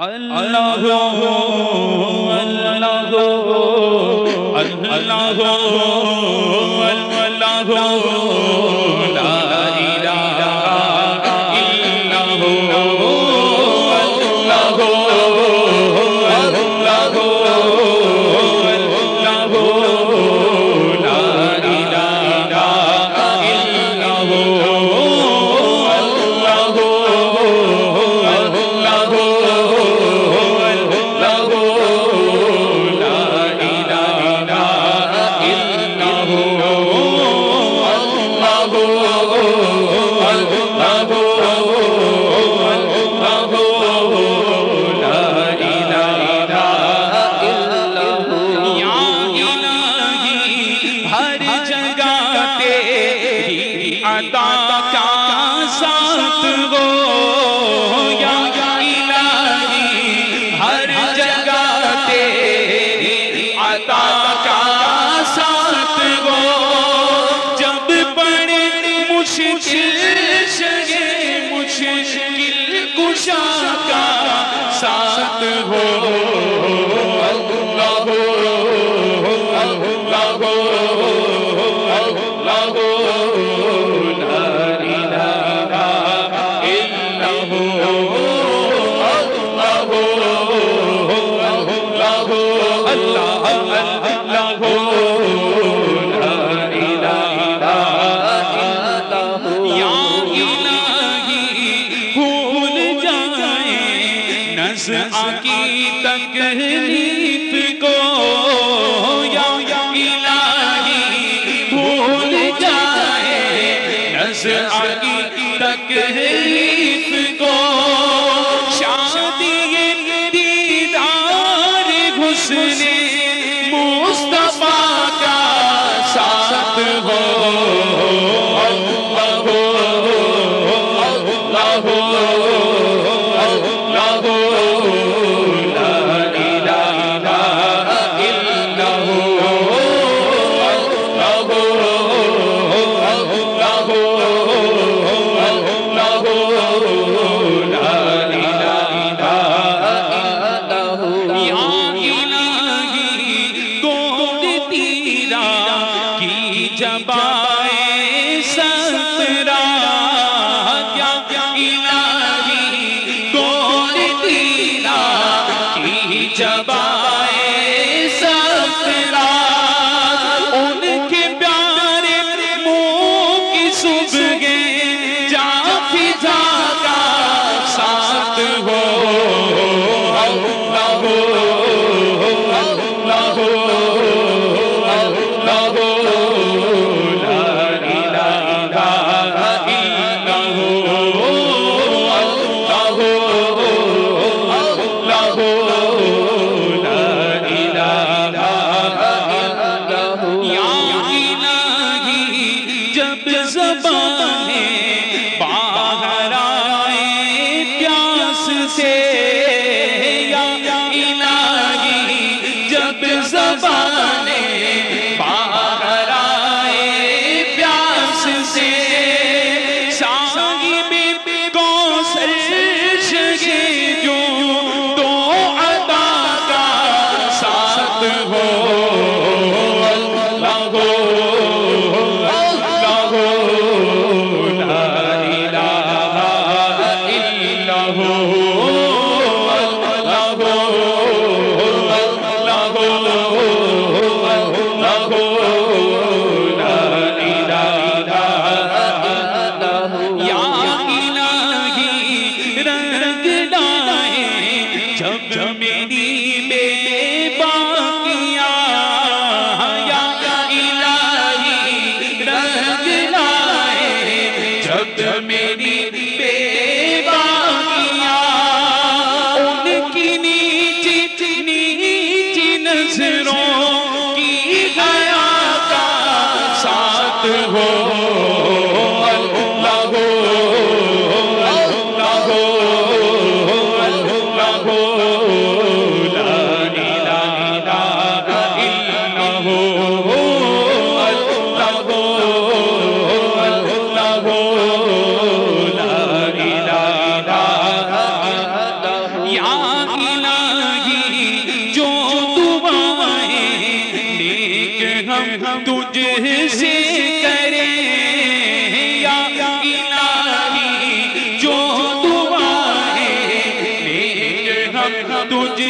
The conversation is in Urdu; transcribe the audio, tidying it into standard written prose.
اللہ اللہ اللہ اللہ لا الہ الا ساتھ ہو کی تکلیف کو یا الہی بھول جائے نزع کی تکلیف کو شادی دیدار حسن مصطفیٰ کا ساتھ ہو جبائے سترا کیا الہی گول تیرا کی جبائے سترا ان کے پیارے منہ کی صبح جا فضا کا ساتھ ہو باہر آئے پیاس سے یا الہی جب زبانیں باہر آئے پیاس سے صاحب کوثر شگے جو تو عطا کا ساتھ ہو جب میری بے باکیاں یا الہی رنگ لائے جب میری بے باکیاں ان کی نیچی نیچی نظروں کی حیا کا ساتھ ہو الہی جو دعائیں نیک ہم تجھ سے کریں یا الہی جو دعائیں نیک ہم تجھ